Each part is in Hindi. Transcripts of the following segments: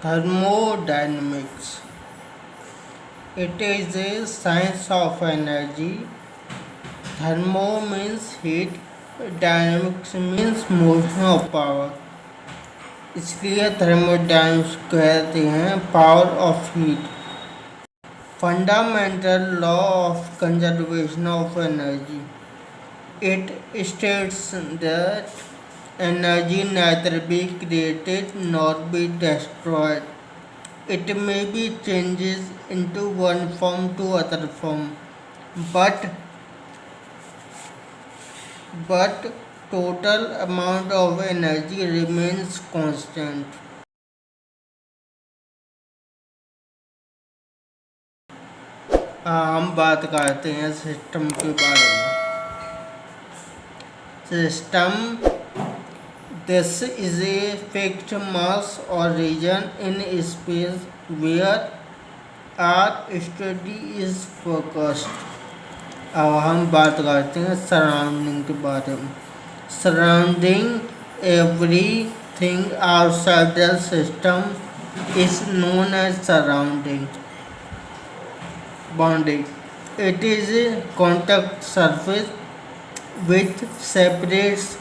Thermodynamics. It is a science of energy. Thermo means heat, dynamics means motion of power. इसलिए थर्मोडायनेमिक्स कहते हैं power of heat. Fundamental law of conservation of energy. It states that energy neither be created nor be destroyed. It may be changes into one form to other form, but total amount of energy remains constant. हम बात करते हैं सिस्टम के बारे में. System, this is a fixed mass or region in space where our study is focused. अब हम बात करते हैं सराउंडिंग के बारे में. Surrounding everything outside the system is known as surrounding. Boundary. It is a contact surface which separates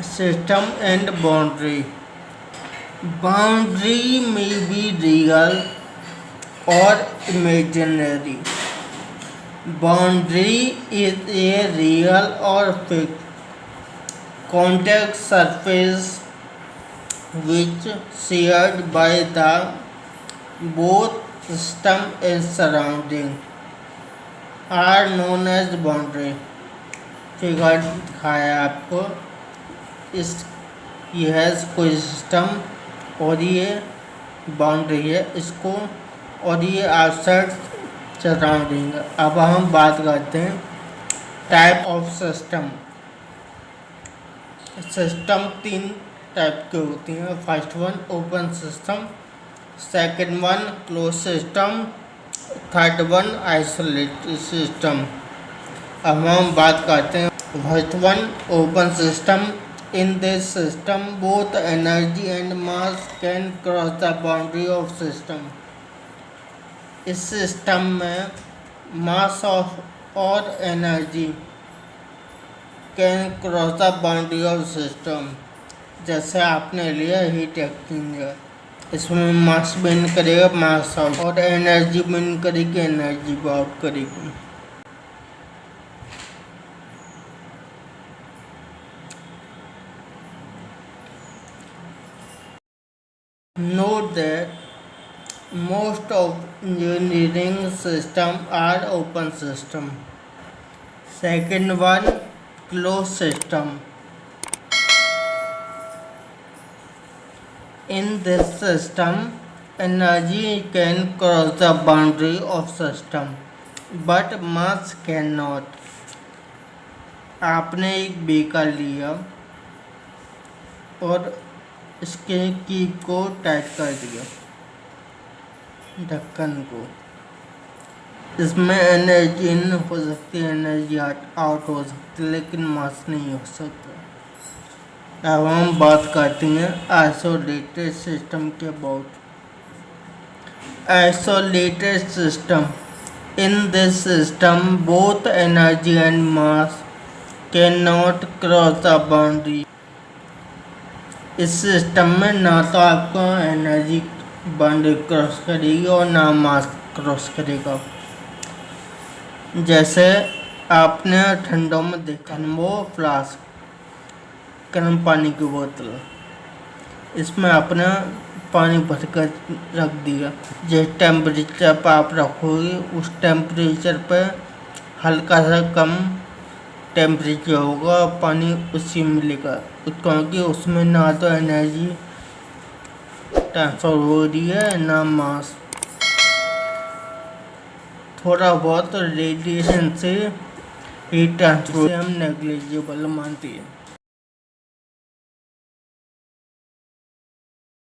system and boundary. Boundary may be real or imaginary. Boundary is a real or fixed contact surface which shared by the both system and surrounding are known as boundary. Figure दिखाया आपको. ये है कोई सिस्टम और ये बाउंड्री है इसको, और ये आउटसाइड सराउंडिंग. अब हम बात करते हैं type of system. System 3 type के होती हैं. First one open system, second one clause system, third one isolated system. अब हम बात करते हैं first one open system. In this system both energy and mass can cross the boundary of system. इस सिस्टम में मास और energy can cross the boundary of system. जैसे आपने लिया हीट एक्सचेंजर, इसमें मास बिन करेगा मास आउट, और एनर्जी बिन करेगी एनर्जी आउट करेगी. Note that most of engineering systems are open system. Second one closed system. In this system, energy can cross the boundary of system, but mass cannot. आपने एक बीकर लिया और इसके की को टाइट कर दिया, ढक्कन को. इसमें एनर्जी इन हो सकती है, एनर्जी आउट हो सकती है, लेकिन मास नहीं हो सकता. अब हम बात करते हैं आइसोलेटेड सिस्टम के about. Isolated system. In this system both energy and mass can not cross the boundary. इस सिस्टम में ना तो आपको एनर्जी बाउंड्री क्रॉस करेगी और ना मास क्रॉस करेगा. जैसे आपने ठंडों में देखा वो फ्लास्क, गर्म पानी की बोतल, इसमें आपने पानी भर कर रख दिया. जिस टेम्परेचर पर आप रखोगे उस टेम्परेचर पर हल्का सा कम टेम्परेचर होगा, पानी उसी मिलेगा, क्योंकि उसमें ना तो एनर्जी ट्रांसफर हो रही है ना मास। थोड़ा बहुत रेडिएशन से हीट ट्रांसफर हम नेग्लिजिबल मानती है।